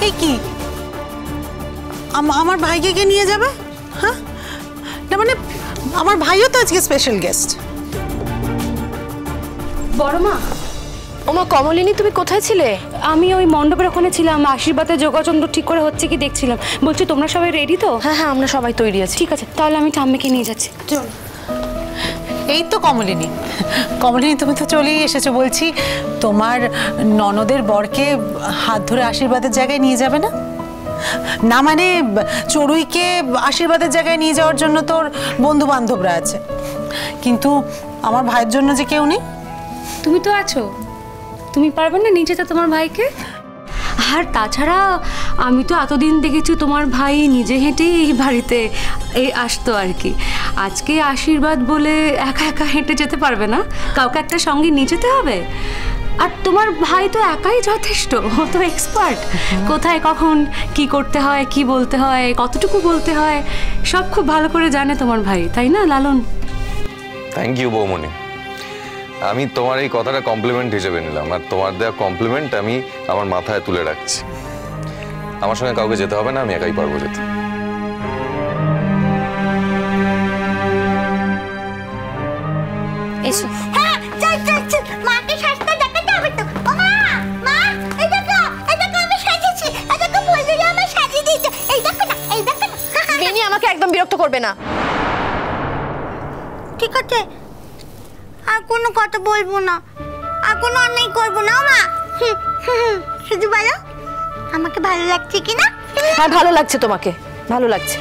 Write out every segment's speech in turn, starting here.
এই কি আমার ভাইকে কে নিয়ে যাবে? হ্যাঁ, না মানে আমার ভাইও তো আজকে স্পেশাল গেস্ট। বড় মা, ওমা কমলিনী, তুমি কোথায় ছিলে? আমি ওই মণ্ডপের ওখানে ছিলাম, আশীর্বাদের যোগাযোগ ঠিক করে হচ্ছে কি দেখছিলাম। বলছি তোমরা সবাই রেডি তো? হ্যাঁ হ্যাঁ, আমরা সবাই তৈরি আছি। ঠিক আছে, তাহলে আমি ঠাম্মিকে নিয়ে যাচ্ছি। চল। এই তো কমলিনী, কমলিনী তুমি তো চলেই এসেছো। বলছি তোমার ননদের বরকে হাত ধরে আশীর্বাদের জায়গায় নিয়ে যাবে না? না মানে চড়ুইকে আশীর্বাদের জায়গায় নিয়ে যাওয়ার জন্য তোর বন্ধু বান্ধবরা আছে, কিন্তু আমার ভাইয়ের জন্য যে কেউ নেই। তুমি তো আছো, তুমি পারবে না নিয়ে যেতে তোমার ভাইকে? আর তাছাড়া আমি তো এতদিন দেখেছি তোমার ভাই নিজে হেঁটেই এই বাড়িতে আসতো আর কি। আজকে আশীর্বাদ বলে একা একা হেঁটে যেতে পারবে না, কাউকে একটা সঙ্গে নিয়ে যেতে হবে। আর তোমার ভাই তো একাই যথেষ্ট, ও তো এক্সপার্ট। কোথায় কখন কি করতে হয়, কি বলতে হয়, কতটুকু বলতে হয়, সব খুব ভালো করে জানে তোমার ভাই, তাই না লালন? Thank you বৌমনি। আমি তোমার এই কথাটা কমপ্লিমেন্ট হিসেবে নিলাম, আর তোমার দেওয়া কমপ্লিমেন্ট আমি আমার মাথায় তুলে রাখছি। আমার সঙ্গে কাউকে যেতে হবে না, আমি একাই পারবো যেতে। এসো। হ্যাঁ, চল চল চল, মাকে সাজতে দেখাতে হবে তো। ও মা, মা, এই দেখো আমি সাজেছি। এই দেখো ফুলগুলো আমার সাজিয়ে দিয়েছে। এই দেখো না, এই দেখো না। বেনি, আমাকে একদম বিরক্ত করবে না। ঠিক আছে, আর কোনো কথা বলবো না, আর কোনো অন্যায় করবো না। মা শুধু বলো আমাকে ভালো লাগছে কিনা। হ্যাঁ, ভালো লাগছে, তোমাকে ভালো লাগছে।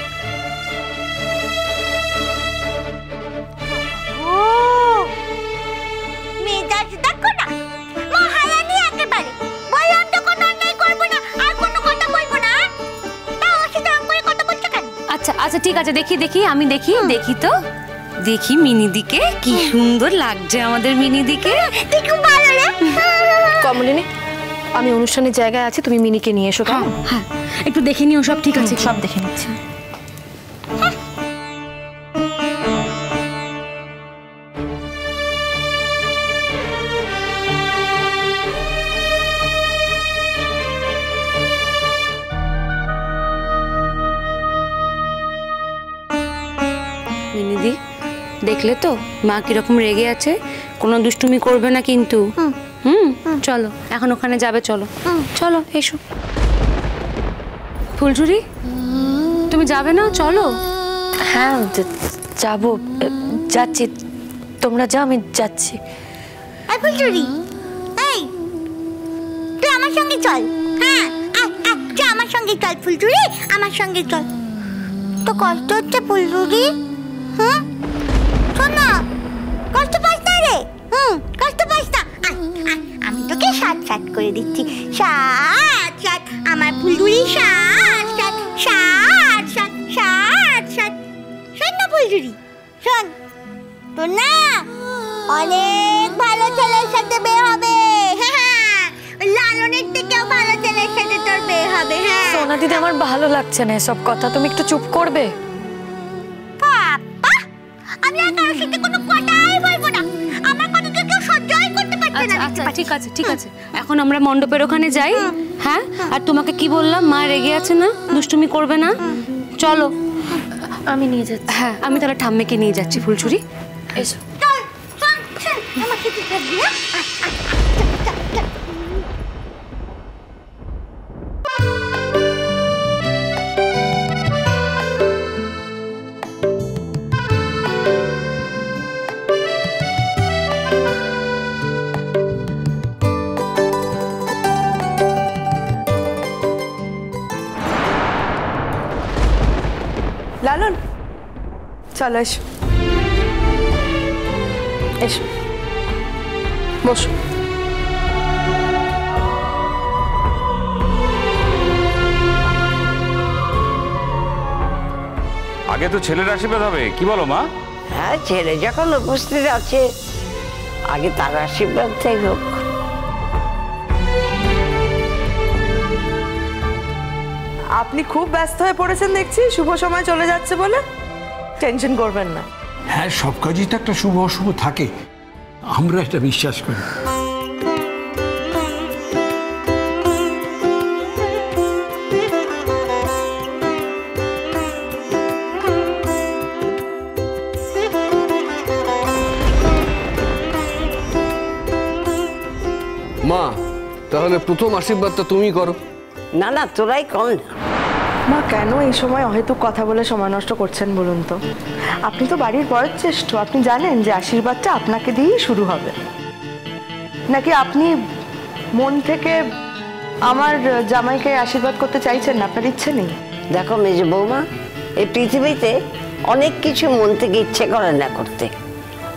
ও মেজাজ দেখো না, মহারানী একেবারে। বললাম তো কোনো অন্যায় করবো না, আর কোনো কথা বলবো না। তাও সেটা করে কথা বলছো কেন? আচ্ছা আচ্ছা, ঠিক আছে, দেখি আমি দেখি তো দেখি মিনিদিকে, কি সুন্দর লাগছে আমাদের মিনিদিকে। দেখো ভালো রে। কমলিনী, আমি অনুষ্ঠানের জায়গায় আছি, তুমি মিনিকে নিয়ে এসো। হ্যাঁ, একটু দেখে নিও সব ঠিক আছে। সব দেখে নিচ্ছি। মিনিদি, দেখলে তো মা কিরকম রেগে আছে, কোনো দুষ্টুমি করবে না কিন্তু। চলো এখন ওখানে যাবে, চলো চলো এসো। ফুলঝুরি, তুমি যাবে না? চলো। হ্যাঁ যাবো, যাচ্ছি, তোমরা যাও, আমি যাচ্ছি। এই ফুলঝুরি, এই তুই আমার সঙ্গে চল। হ্যাঁ, তুই আমার সঙ্গে চল ফুলঝুরি, আমার সঙ্গে চল। তো কষ্ট হচ্ছে ফুলঝুরি? হুম, শোন না, কষ্ট পাস না রে। কষ্ট পাস না। আমি তোকে সাত সাত করে দিচ্ছি। সাত সাত আমার ফুলঝুরি, সাত সাত সাত সাত সাত সাত। শোন না ফুলঝুরি, শোন, তোর না অনেক ভালো ছেলের সাথে বিয়ে হবে। হ্যাঁ, লালনের থেকেও ভালো ছেলের সাথে তোর বিয়ে হবে। হ্যাঁ সোনা দিদি, আমার ভালো লাগছে না এসব কথা, তুমি একটু চুপ করবে? বাবা, আমি আর কারোর সাথে কোনো কথাই বলবো না। আমার কথা তো কেউ সহ্যই করতে পারছে না। আচ্ছা ঠিক আছে, এখন আমরা মণ্ডপের ওখানে যাই। হ্যাঁ, আর তোমাকে কি বললাম, মা রেগে আছে না, দুষ্টুমি করবে না। চলো, আমি নিয়ে যাচ্ছি। হ্যাঁ, আমি তাহলে ঠাম্মিকে নিয়ে যাচ্ছি। ফুলছুরি, এসো। চল চল চল, আমার সাথে থাকবি না। লালন, চলো এসো, এসো বসো। আগে তো ছেলের আশীর্বাদ হবে, কি বলো মা? হ্যাঁ, ছেলে যখন উপস্থিত আছে আগে তার আশীর্বাদটাই হোক। আপনি খুব ব্যস্ত হয়ে পড়েছেন দেখছি, শুভ সময় চলে যাচ্ছে বলে। টেনশন করবেন না। হ্যাঁ, সব কাজই তো একটা শুভ অশুভ থাকে, আমরা এটা বিশ্বাস করি। তাহলে প্রথম আশীর্বাদটা তুমি করো। না না, তোরাই কর না। মা, কেন এই সময় অহেতুক কথা বলে সময় নষ্ট করছেন বলুন তো? আপনি তো বাড়ির বয়োজ্যেষ্ঠ, আপনি জানেন যে আশীর্বাদটা আপনাকে দিয়েই শুরু হবে। নাকি আপনি মন থেকে আমার জামাইকে আশীর্বাদ করতে চাইছেন না? আপনার ইচ্ছে নেই? দেখো মেজে বৌমা, এই পৃথিবীতে অনেক কিছু মন থেকে ইচ্ছে করে না করতে,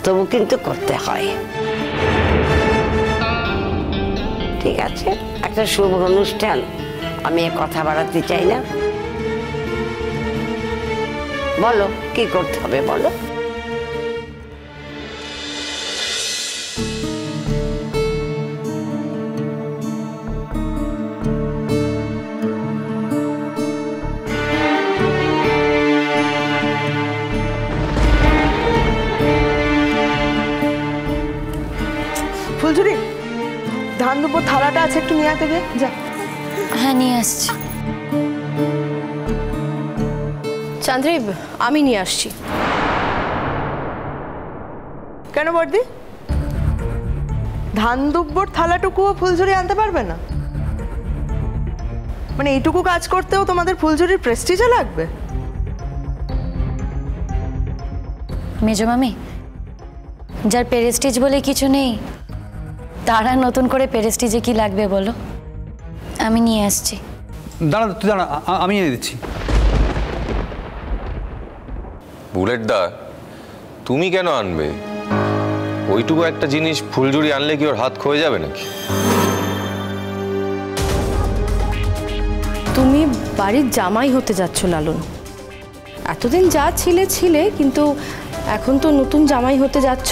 তবু কিন্তু করতে হয়। ঠিক আছে, একটা শুভ অনুষ্ঠান, আমি কথা বাড়াতে চাই না। বলো কি করতে হবে বলো। ফুলঝুরি, ধান দুপুর থালাটা আছে, একটু নিয়ে আতে গিয়ে যা। হ্যাঁ, নিয়ে আসছি। চান্দ্রি, আমি নিয়ে আসছি। কেন বর্দি? ধান দুব্বর থালাটুকুও ফুলঝুরি আনতে পারবে না? মানে এইটুকু কাজ করতেও তোমাদের ফুলঝুরির প্রেস্টিজে লাগবে? মেজো মামি, যার প্রেস্টিজ বলে কিছু নেই, তারা নতুন করে প্রেস্টিজে কি লাগবে বলো? আমি নিয়ে আসছি। দাঁড়া, তুই দাঁড়া, আমি এনে দিচ্ছি। বুলেট দা, তুমি কেন আনবে? ওইটুকু একটা জিনিস ফুলঝুরি আনলে কি ওর হাত ক্ষয়ে যাবে নাকি? তুমি বাড়ির জামাই হতে যাচ্ছ লালন। এতদিন যা ছিলে, কিন্তু এখন তো নতুন জামাই হতে যাচ্ছ,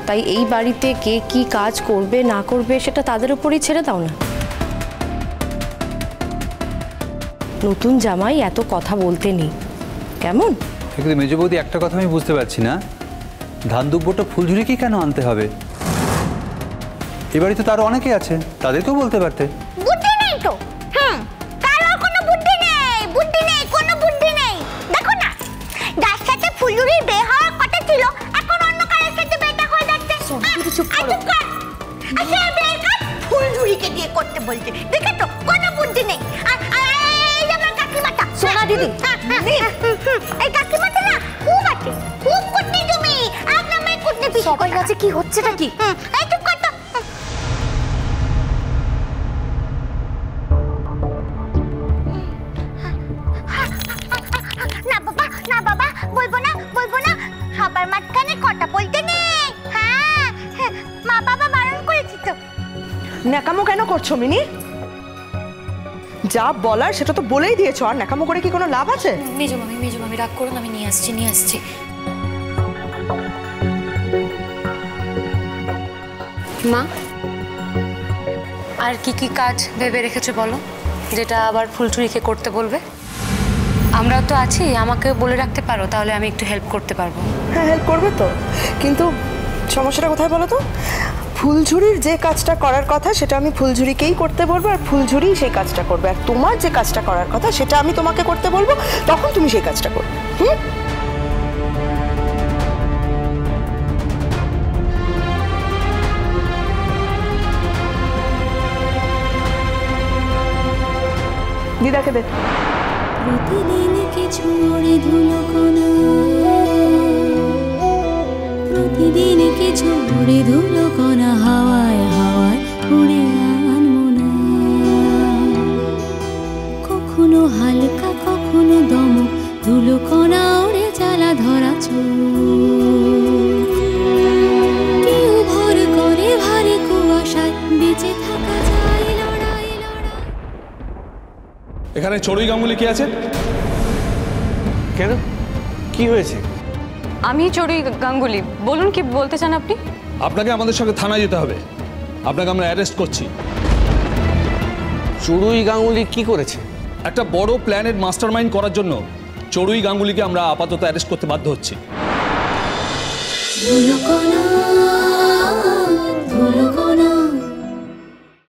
তাই এই বাড়িতে কে কি কাজ করবে না করবে সেটা তাদের উপরই ছেড়ে দাও না। নতুন জামাই এত কথা বলতে নেই, কেমন? কিন্তু মেজো বৌদি, একটা কথা আমি বুঝতে পারছি না, ধান দুব্বরটা ফুলঝুরিকে কেন আনতে হবে? এ বাড়িতে তার অনেকে আছে, তাদেরকেও বলতে পারতে। বুদ্ধি নেই তো। কারোর কোনো বুদ্ধি নেই, বুদ্ধি নেই, কোনো বুদ্ধি নেই। দেখো না, যার সাথে ফুলঝুরির বিয়ে হওয়ার কথা ছিল, এখন অন্য কারোর সাথে বিয়েটা হয়ে যাচ্ছে। চুপ করো। আচ্ছা, বিয়ের কাজ ফুলঝুরিকে দিয়ে করতে বলছে, দেখে তো কোনো বুদ্ধি নেই। এই যে আমার কাকিমাটা, সোনা দিদি, এই কাকিমাটা না খুব আছে, খুব কুটনি তুমি। আপনার মেয়ে কুটনি পিছু। সবার কাছে কি হচ্ছেটা কি? এই চুপ কর তো। না বাবা, না বাবা, বলবো না, বলবো না। সবার মাঝখানে কথা বলতে নেই। হ্যাঁ, মা বাবা বারণ করেছি তো। ন্যাকামো কেন করছো মিনি? যা বলার সেটা তো বলেই দিয়েছো, আর ন্যাকামো করে কি কোনো লাভ আছে? মেজো মামি রাগ করুন, আমি নিয়ে আসছি। মা, আর কি কি কাজ ভেবে রেখেছো বলো, যেটা আবার ফুলঝুরিকে করতে বলবে? আমরাও তো আছি, আমাকে বলে রাখতে পারো, তাহলে আমি একটু হেল্প করতে পারবো। হ্যাঁ, হেল্প করবে তো, কিন্তু সমস্যাটা কোথায় বলো তো? ফুলঝুরির যে কাজটা করার কথা সেটা আমি ফুলঝুরিকেই করতে বলবো, আর ফুলঝুরি সেই কাজটা করবে। আর তোমার যে কাজটা করার কথা সেটা আমি তোমাকে করতে বলবো, তখন তুমি সেই কাজটা করবে। দিদাকে দে। প্রতিদিন কিছু ওড়ে ধুলো কণা, প্রতিদিন কিছু ওড়ে ধুলো কণা, হাওয়ায় হাওয়ায় উড়ে আনবো না। কখনো হালকা কখনো দমক, ধুলো কণা ওড়ে জ্বালা ধরা চোখ। কেউ ভর করে ভারী কুয়াশায় বেঁচে থাকা যায় লড়াই। এখানে চড়ুই গাঙ্গুলি কে আছে? কেন, কি হয়েছে? আমি চড়ুই গাঙ্গুলি। বলুন, কি বলতে চান আপনি? আপনাকে আমাদের সঙ্গে থানায় যেতে হবে, আপনাকে আমরা অ্যারেস্ট করছি। চড়ুই গাঙ্গুলি কি করেছে? একটা বড় প্ল্যানের মাস্টারমাইন্ড করার জন্য চড়ুই গাঙ্গুলিকে আমরা আপাতত অ্যারেস্ট করতে বাধ্য হচ্ছি। ধুলো কণা